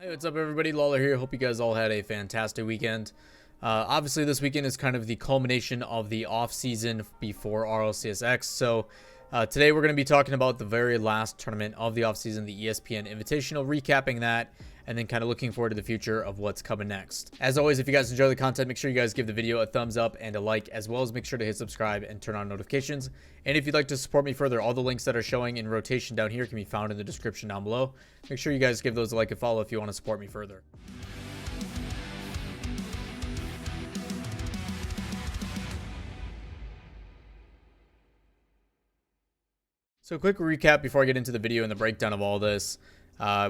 Hey, what's up, everybody? Lawler here. Hope you guys all had a fantastic weekend. Obviously, this weekend is kind of the culmination of the off-season before RLCS. So today we're going to be talking about the very last tournament of the off-season, the ESPN Invitational, recapping that, and then kind of looking forward to the future of what's coming next. As always, if you guys enjoy the content, make sure you guys give the video a thumbs up and a like, as well as make sure to hit subscribe and turn on notifications. And if you'd like to support me further, all the links that are showing in rotation down here can be found in the description down below. Make sure you guys give those a like and follow if you want to support me further. So a quick recap before I get into the video and the breakdown of all this.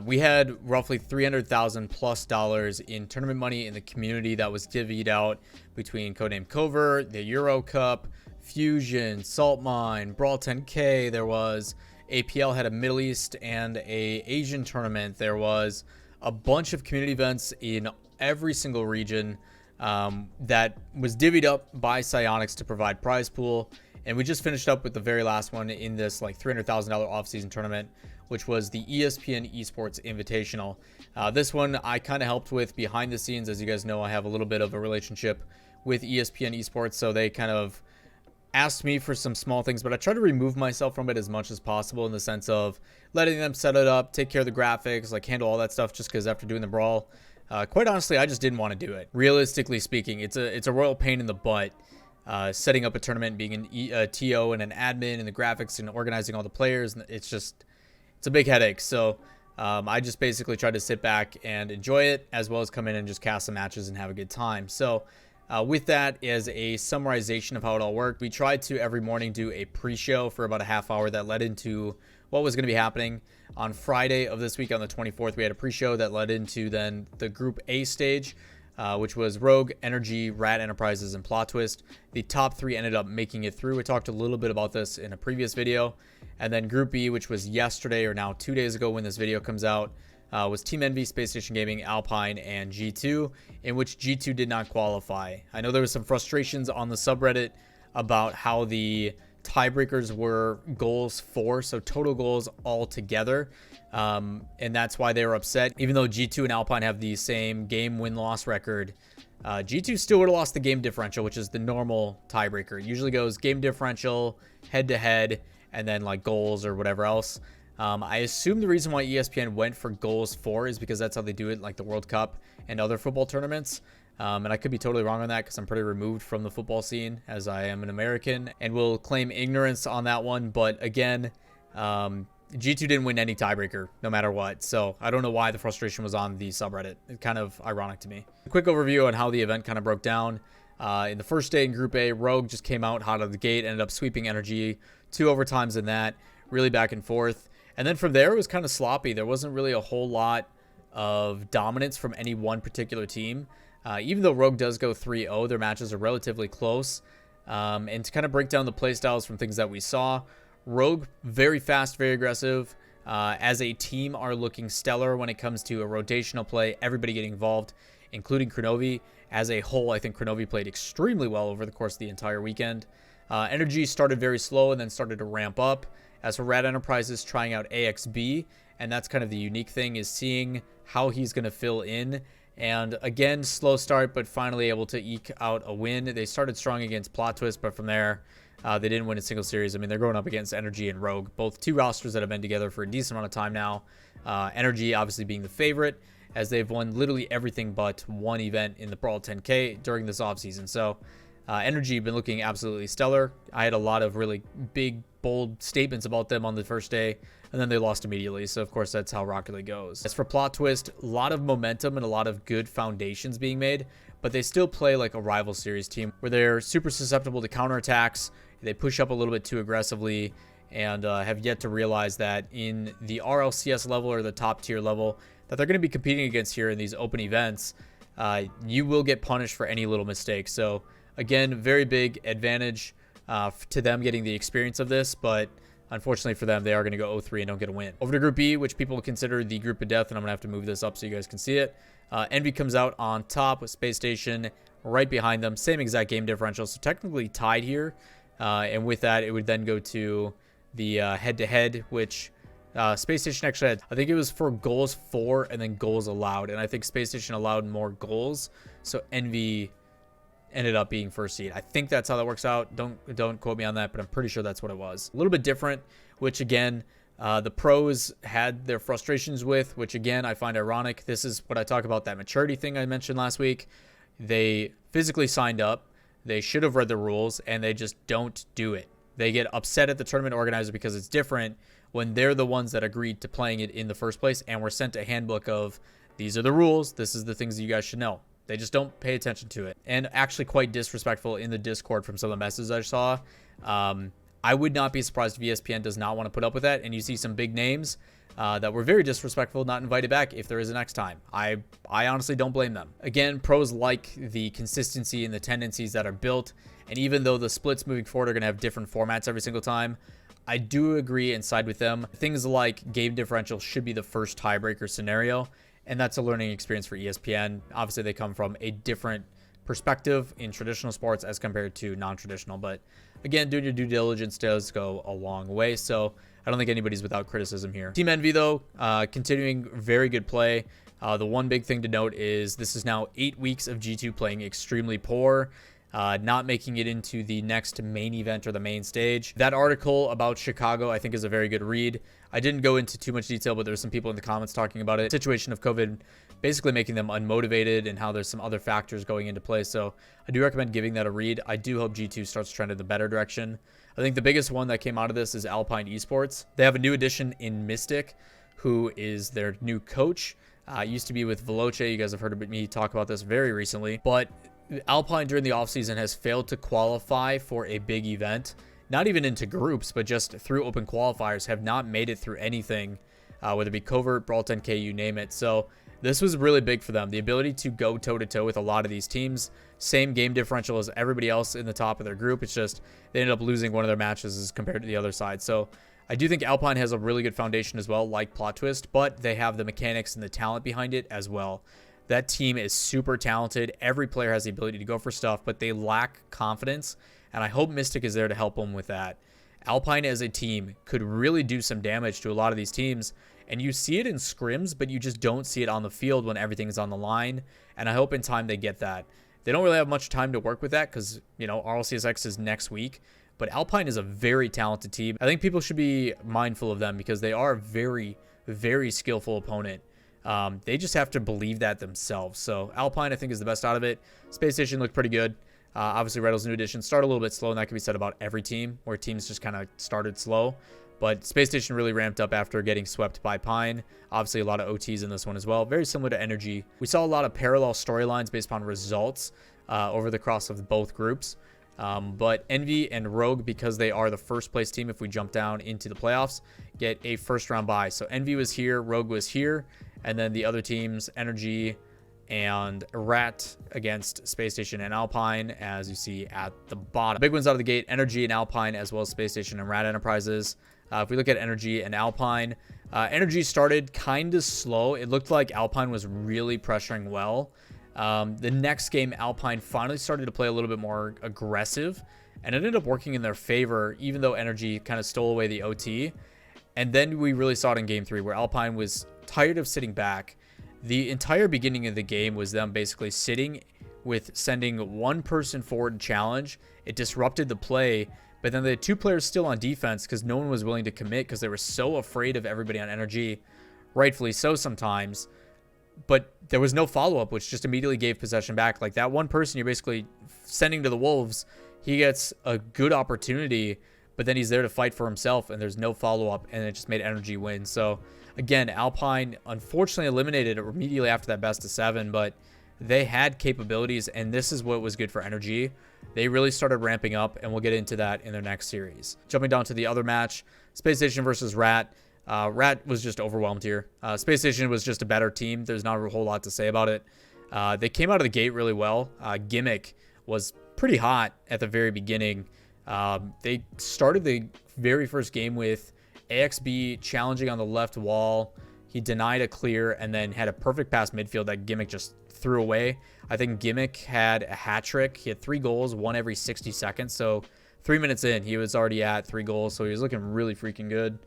We had roughly $300,000+ in tournament money in the community that was divvied out between Codename Covert, the Euro Cup, Fusion, Salt Mine, Brawl 10K. There was APL had a Middle East and a Asian tournament. There was a bunch of community events in every single region that was divvied up by Psyonix to provide prize pool. And we just finished up with the very last one in this like $300,000 off-season tournament, which was the ESPN Esports Invitational. This one I kind of helped with behind the scenes. As you guys know, I have a little bit of a relationship with ESPN Esports, so they kind of asked me for some small things, but I try to remove myself from it as much as possible in the sense of letting them set it up, take care of the graphics, like handle all that stuff, just because after doing the brawl, quite honestly, I just didn't want to do it. Realistically speaking, it's a royal pain in the butt. Setting up a tournament, being an TO and an admin and the graphics and organizing all the players, it's a big headache. So I just basically try to sit back and enjoy it, as well as come in and just cast some matches and have a good time. So with that as a summarization of how it all worked, we tried to every morning do a pre-show for about a half hour that led into what was going to be happening. On Friday of this week, on the 24th, we had a pre-show that led into then the Group A stage, which was Rogue, Energy, Rat Enterprises, and Plot Twist. The top three ended up making it through. We talked a little bit about this in a previous video. And then Group B, which was yesterday or now 2 days ago when this video comes out, was Team Envy, Space Station Gaming, Alpine, and G2, in which G2 did not qualify. I know there was some frustrations on the subreddit about how the tiebreakers were goals for, so total goals all together. And that's why they were upset. Even though G2 and Alpine have the same game win-loss record, G2 still would have lost the game differential, which is the normal tiebreaker. It usually goes game differential, head-to-head, and then like goals or whatever else. I assume the reason why ESPN went for goals for is because that's how they do it, like the World Cup and other football tournaments. And I could be totally wrong on that because I'm pretty removed from the football scene, as I am an American, and will claim ignorance on that one. But again, G2 didn't win any tiebreaker, no matter what. So I don't know why the frustration was on the subreddit. It's kind of ironic to me. A quick overview on how the event kind of broke down. In the first day in Group A, Rogue just came out hot out of the gate, ended up sweeping Energy, 2 overtimes in that, really back and forth. And then from there, it was kind of sloppy. There wasn't really a whole lot of dominance from any one particular team. Even though Rogue does go 3-0, their matches are relatively close. And to kind of break down the playstyles from things that we saw, Rogue, very fast, very aggressive. As a team, are looking stellar when it comes to a rotational play, everybody getting involved, including Kronovi. As a whole, I think Kronovi played extremely well over the course of the entire weekend. Energy started very slow and then started to ramp up. As for Rat Enterprises, trying out AXB, and that's kind of the unique thing, is seeing how he's going to fill in. And again, slow start, but finally able to eke out a win. They started strong against Plot Twist, but from there, they didn't win a single series. I mean, they're going up against Energy and Rogue, both two rosters that have been together for a decent amount of time now. Energy obviously being the favorite, as they've won literally everything but one event in the Brawl 10K during this offseason. So Energy been looking absolutely stellar. I had a lot of really big, bold statements about them on the first day, and then they lost immediately. So of course, that's how Rocket League goes. As for Plot Twist, a lot of momentum and a lot of good foundations being made, but they still play like a rival series team where they're super susceptible to counterattacks. They push up a little bit too aggressively, and have yet to realize that in the RLCS level or the top tier level that they're going to be competing against here in these open events, you will get punished for any little mistake. So again, very big advantage to them getting the experience of this, but unfortunately for them, they are going to go 0-3 and don't get a win. Over to Group B, which people consider the group of death, and I'm going to have to move this up so you guys can see it. Envy comes out on top with Space Station right behind them. Same exact game differential, so technically tied here. And with that, it would then go to the head-to-head, which Space Station actually had, I think it was for goals for and then goals allowed. And I think Space Station allowed more goals. So Envy ended up being first seed. I think that's how that works out. Don't quote me on that, but I'm pretty sure that's what it was. A little bit different, which again, the pros had their frustrations with, which again, I find ironic. This is what I talk about, that maturity thing I mentioned last week. They physically signed up. They should have read the rules, and they just don't do it. They get upset at the tournament organizer because it's different when they're the ones that agreed to playing it in the first place and were sent a handbook of, these are the rules. This is the things that you guys should know. They just don't pay attention to it. And actually quite disrespectful in the Discord from some of the messages I saw. I would not be surprised if ESPN does not want to put up with that, and you see some big names that were very disrespectful not invited back if there is a next time. I honestly don't blame them. Again, pros like the consistency and the tendencies that are built, and even though the splits moving forward are going to have different formats every single time, I do agree and side with them. Things like game differential should be the first tiebreaker scenario, and that's a learning experience for ESPN. Obviously, they come from a different perspective in traditional sports as compared to non-traditional, but again, doing your due diligence does go a long way, so I don't think anybody's without criticism here. Team Envy, though, continuing very good play. The one big thing to note is this is now 8 weeks of G2 playing extremely poor, not making it into the next main event or the main stage. That article about Chicago, I think, is a very good read. I didn't go into too much detail, but there's some people in the comments talking about it. Situation of COVID basically making them unmotivated and how there's some other factors going into play. So I do recommend giving that a read. I do hope G2 starts trending the better direction. I think the biggest one that came out of this is Alpine Esports. They have a new addition in Mystic, who is their new coach. Used to be with Veloce. You guys have heard me talk about this very recently. But Alpine during the offseason has failed to qualify for a big event. Not even into groups, but just through open qualifiers, have not made it through anything, whether it be Covert, Brawl 10K, you name it. So this was really big for them. The ability to go toe-to-toe with a lot of these teams. Same game differential as everybody else in the top of their group. It's just they ended up losing one of their matches as compared to the other side. So I do think Alpine has a really good foundation as well, like Plot Twist, but they have the mechanics and the talent behind it as well. That team is super talented. Every player has the ability to go for stuff, but they lack confidence, and I hope Mystic is there to help them with that. Alpine as a team could really do some damage to a lot of these teams, and you see it in scrims, but you just don't see it on the field when everything's on the line, and I hope in time they get that. They don't really have much time to work with that because, you know, RLCS is next week, but Alpine is a very talented team. I think people should be mindful of them because they are a very, very skillful opponent. They just have to believe that themselves. So Alpine, I think, is the best out of it. Space Station looked pretty good. Obviously, Red's new edition started a little bit slow, and that can be said about every team, where teams just kind of started slow. But Space Station really ramped up after getting swept by Pine. Obviously, a lot of OTs in this one as well. Very similar to Energy. We saw a lot of parallel storylines based upon results over the cross of both groups. But Envy and Rogue, because they are the first place team, if we jump down into the playoffs, get a first round bye. So Envy was here, Rogue was here, and then the other teams, Energy and Rat against Space Station and Alpine, as you see at the bottom. Big ones out of the gate, Energy and Alpine, as well as Space Station and Rat Enterprises. If we look at Energy and Alpine, Energy started kind of slow. It looked like Alpine was really pressuring well. The next game, Alpine finally started to play a little bit more aggressive, and it ended up working in their favor, even though Energy kind of stole away the OT. And then we really saw it in Game 3, where Alpine was tired of sitting back. The entire beginning of the game was them basically sitting with sending one person forward to challenge. It disrupted the play, but then they had two players still on defense because no one was willing to commit because they were so afraid of everybody on Energy, rightfully so sometimes. But there was no follow-up, which just immediately gave possession back. Like, that one person you're basically sending to the Wolves, he gets a good opportunity, but then he's there to fight for himself, and there's no follow-up, and it just made Energy win. So, again, Alpine unfortunately eliminated it immediately after that best of 7, but they had capabilities, and this is what was good for Energy. They really started ramping up, and we'll get into that in their next series. Jumping down to the other match, Space Station versus Rat. Rat was just overwhelmed here. Space Station was just a better team. There's not a whole lot to say about it. They came out of the gate really well. Gimmick was pretty hot at the very beginning. They started the very first game with AXB challenging on the left wall. He denied a clear and then had a perfect pass midfield that Gimmick just threw away. I think Gimmick had a hat trick. He had 3 goals, one every 60 seconds. So 3 minutes in, he was already at 3 goals. So he was looking really freaking good.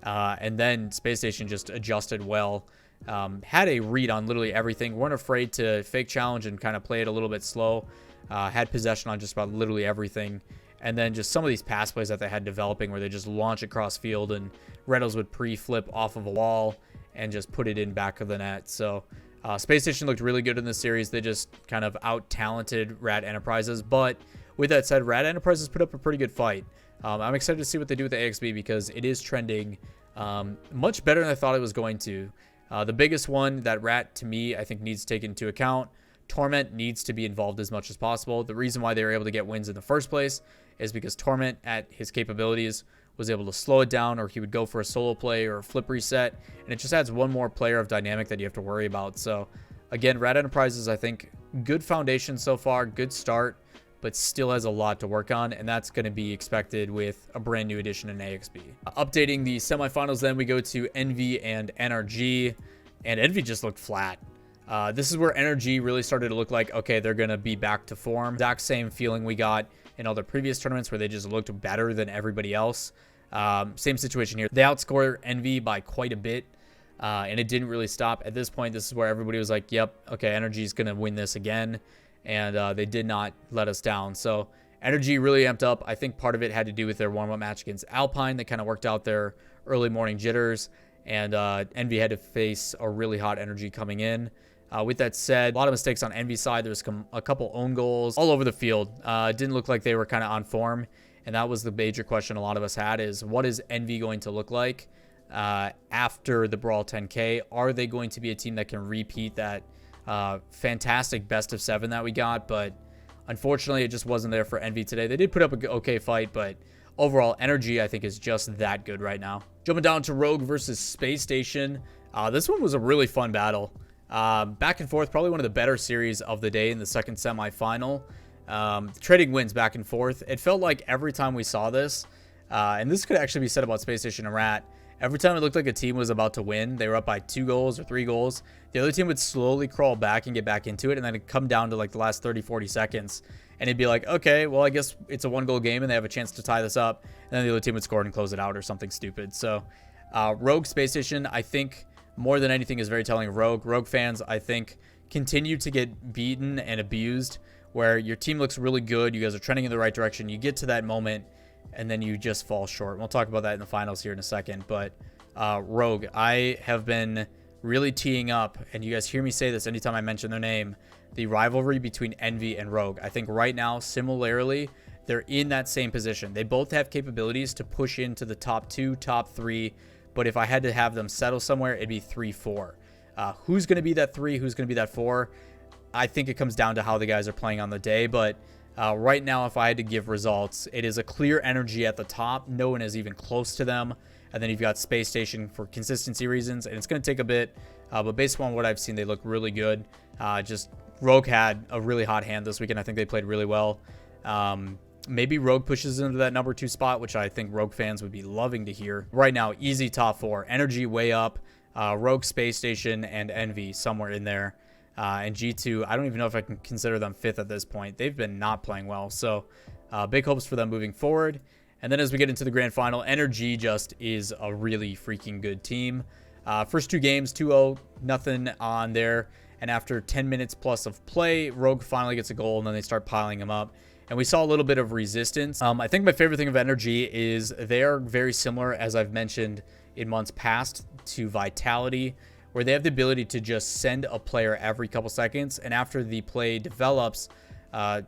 And then Space Station just adjusted well. Had a read on literally everything. Weren't afraid to fake challenge and kind of play it a little bit slow. Had possession on just about literally everything. And then just some of these pass plays that they had developing where they just launch across field and Reynolds would pre-flip off of a wall and just put it in back of the net. So Space Station looked really good in this series. They just kind of out-talented Rat Enterprises. But with that said, Rat Enterprises put up a pretty good fight. I'm excited to see what they do with the AXB because it is trending much better than I thought it was going to. The biggest one that Rat, to me, I think needs to take into account, Torment needs to be involved as much as possible. The reason why they were able to get wins in the first place is because Torment, at his capabilities, was able to slow it down, or he would go for a solo play or a flip reset, and it just adds one more player of dynamic that you have to worry about. So, again, Rat Enterprises, I think, good foundation so far, good start, but still has a lot to work on, and that's going to be expected with a brand new addition in AXB. Updating the semifinals, then we go to Envy and NRG, and Envy just looked flat. This is where NRG really started to look like, okay, they're going to be back to form. Exact same feeling we got in all the previous tournaments where they just looked better than everybody else. Same situation here. They outscore Envy by quite a bit, and it didn't really stop. At this point, this is where everybody was like, yep, okay, NRG is going to win this again. And they did not let us down. So Energy really amped up. I think part of it had to do with their warm-up match against Alpine. They kind of worked out their early morning jitters. And Envy had to face a really hot Energy coming in. With that said, a lot of mistakes on Envy's side. There was a couple own goals all over the field. It didn't look like they were kind of on form. And that was the major question a lot of us had is, what is Envy going to look like after the Brawl 10K? Are they going to be a team that can repeat that fantastic best of 7 that we got? But unfortunately, it just wasn't there for Envy today. They did put up an okay fight, but overall, Energy, I think, is just that good right now. Jumping down to Rogue versus Space Station. This one was a really fun battle. Back and forth, probably one of the better series of the day in the second semifinal. Trading wins back and forth. It felt like every time we saw this, and this could actually be said about Space Station and Rat, every time it looked like a team was about to win, they were up by 2 goals or 3 goals, the other team would slowly crawl back and get back into it, and then it'd come down to like the last 30, 40 seconds, and it'd be like, okay, well, I guess it's a 1-goal game, and they have a chance to tie this up, and then the other team would score and close it out or something stupid. So, Rogue Space Station, I think, more than anything, is very telling of Rogue. Rogue fans, I think, continue to get beaten and abused, where your team looks really good, you guys are trending in the right direction, you get to that moment, and then you just fall short. We'll talk about that in the finals here in a second. But Rogue, I have been really teeing up, and you guys hear me say this anytime I mention their name, the rivalry between Envy and Rogue. I think right now, similarly, they're in that same position. They both have capabilities to push into the top 2, top 3, but if I had to have them settle somewhere, it'd be 3-4. Who's going to be that 3? Who's going to be that 4? I think it comes down to how the guys are playing on the day, but right now, if I had to give results, it is a clear Energy at the top. No one is even close to them. And then you've got Space Station for consistency reasons, and it's going to take a bit. But based on what I've seen, they look really good. Just Rogue had a really hot hand this weekend. I think they played really well. Maybe Rogue pushes into that number 2 spot, which I think Rogue fans would be loving to hear. Right now, easy top 4. Energy way up. Rogue, Space Station, and Envy somewhere in there. And G2, I don't even know if I can consider them 5th at this point. They've been not playing well. So big hopes for them moving forward. And then as we get into the grand final, Energy just is a really freaking good team. First 2 games, 2-0, nothing on there. And after 10 minutes plus of play, Rogue finally gets a goal, and then they start piling them up. And we saw a little bit of resistance. I think my favorite thing of Energy is they are very similar, as I've mentioned in months past, to Vitality, where they have the ability to just send a player every couple seconds. And after the play develops,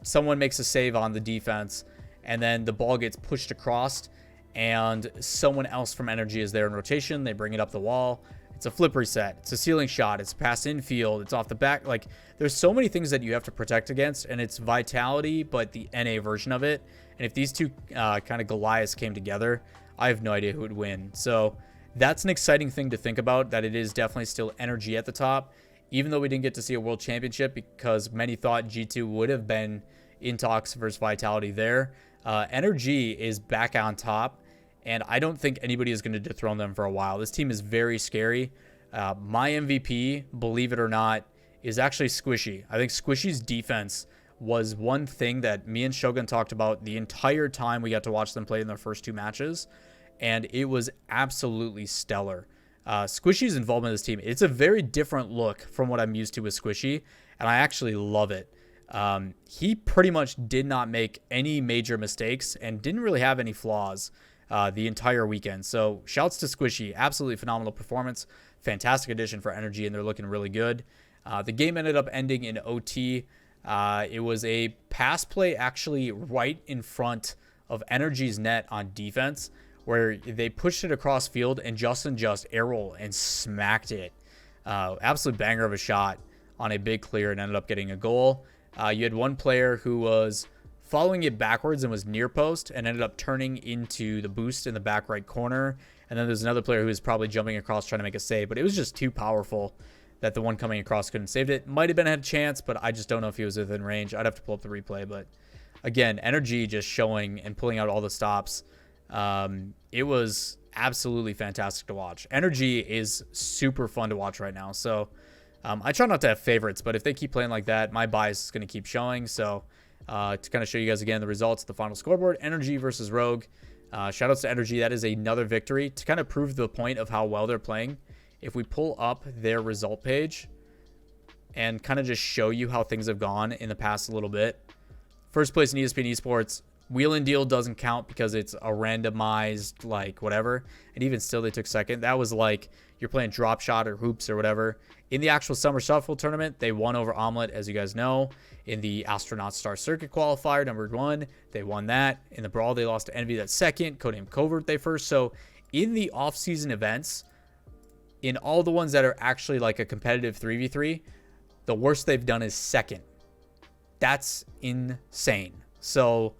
someone makes a save on the defense, and then the ball gets pushed across, and someone else from Energy is there in rotation. They bring it up the wall. It's a flip reset. It's a ceiling shot. It's a pass infield. It's off the back. Like, there's so many things that you have to protect against, and it's Vitality, but the NA version of it. And if these two kind of Goliaths came together, I have no idea who would win. So that's an exciting thing to think about, that it is definitely still Energy at the top, even though we didn't get to see a world championship because many thought G2 would have been in talks versus Vitality there. Energy is back on top, and I don't think anybody is going to dethrone them for a while. This team is very scary. My MVP, believe it or not, is actually Squishy. I think Squishy's defense was one thing that me and Shogun talked about the entire time we got to watch them play in their first 2 matches. and it was absolutely stellar. Squishy's involvement in this team, it's a very different look from what I'm used to with Squishy, and I actually love it. He pretty much did not make any major mistakes and didn't really have any flaws the entire weekend. So shouts to Squishy. Absolutely phenomenal performance. Fantastic addition for Energy, and they're looking really good. The game ended up ending in OT. It was a pass play actually right in front of Energy's net on defense, where they pushed it across field and Justin just air roll and smacked it. Absolute banger of a shot on a big clear and ended up getting a goal. You had one player who was following it backwards and was near post and ended up turning into the boost in the back right corner. And then there's another player who was probably jumping across trying to make a save, but it was just too powerful that the one coming across couldn't save it. Might have been had a chance, but I just don't know if he was within range. I'd have to pull up the replay, but again, Energy just showing and pulling out all the stops. It was absolutely fantastic to watch. Energy is super fun to watch right now. So I try not to have favorites, but if they keep playing like that, my bias is going to keep showing. So to kind of show you guys again the results of the final scoreboard, Energy versus Rogue. Shout outs to Energy. That is another victory to kind of prove the point of how well they're playing. If we pull up their result page and kind of just show you how things have gone in the past a little bit. First place in ESPN Esports. Wheel and deal doesn't count because it's a randomized, like, whatever. And even still, they took second. That was like you're playing drop shot or hoops or whatever. In the actual Summer Shuffle tournament, they won over Omelette, as you guys know. In the Astronaut Star Circuit qualifier, number 1, they won that. In the Brawl, they lost to Envy, that second. Codename Covert, they first. So in the off-season events, in all the ones that are actually like a competitive 3v3, the worst they've done is second. That's insane. So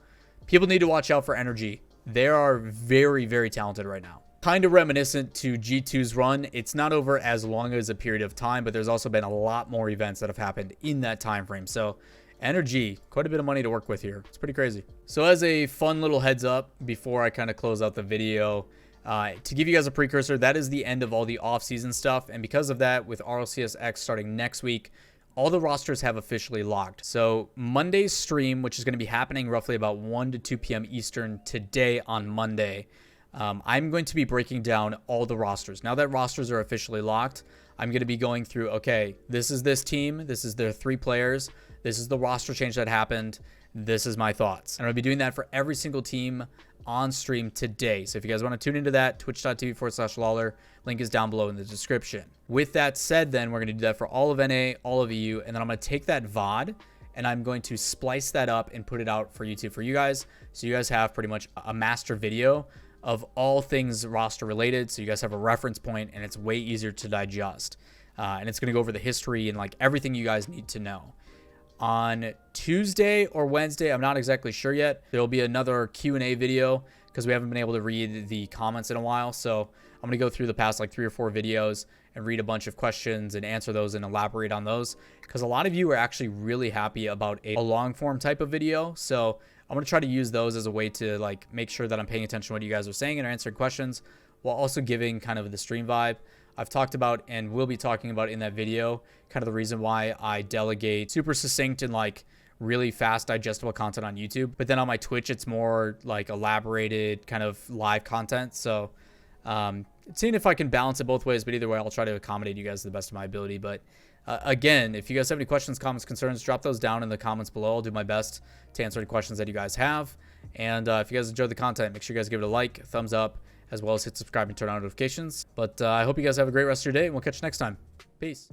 people need to watch out for Energy. They are very, very talented right now. Kind of reminiscent to G2's run. It's not over as long as a period of time, but there's also been a lot more events that have happened in that time frame. So Energy, quite a bit of money to work with here. It's pretty crazy. So as a fun little heads up before I kind of close out the video, to give you guys a precursor, that is the end of all the off-season stuff. And because of that, with RLCS X starting next week, all the rosters have officially locked. So Monday's stream, which is going to be happening roughly about 1 to 2 p.m. Eastern today on Monday, I'm going to be breaking down all the rosters. Now that rosters are officially locked, I'm going to be going through, okay, this is this team. This is their 3 players. This is the roster change that happened. This is my thoughts. And I'll be doing that for every single team on stream today. So if you guys want to tune into that, twitch.tv/Lawler. Link is down below in the description. With that said, then we're going to do that for all of NA, all of EU, and then I'm going to take that VOD and I'm going to splice that up and put it out for YouTube for you guys. So you guys have pretty much a master video of all things roster related. So you guys have a reference point and it's way easier to digest. And it's going to go over the history and like everything you guys need to know. On Tuesday or Wednesday, I'm not exactly sure yet, there'll be another Q&A video because we haven't been able to read the comments in a while. So I'm going to go through the past like 3 or 4 videos and read a bunch of questions and answer those and elaborate on those, because a lot of you are actually really happy about a long form type of video. So I'm going to try to use those as a way to like make sure that I'm paying attention to what you guys are saying and answering questions while also giving kind of the stream vibe. I've talked about and will be talking about in that video kind of the reason why I delegate super succinct and like really fast digestible content on YouTube, but then on my Twitch it's more like elaborated kind of live content. So seeing if I can balance it both ways, but either way I'll try to accommodate you guys to the best of my ability. But again, if you guys have any questions, comments, concerns, drop those down in the comments below. I'll do my best to answer any questions that you guys have. And if you guys enjoyed the content, make sure you guys give it a like, thumbs up, as well as hit subscribe and turn on notifications. But I hope you guys have a great rest of your day, and we'll catch you next time. Peace.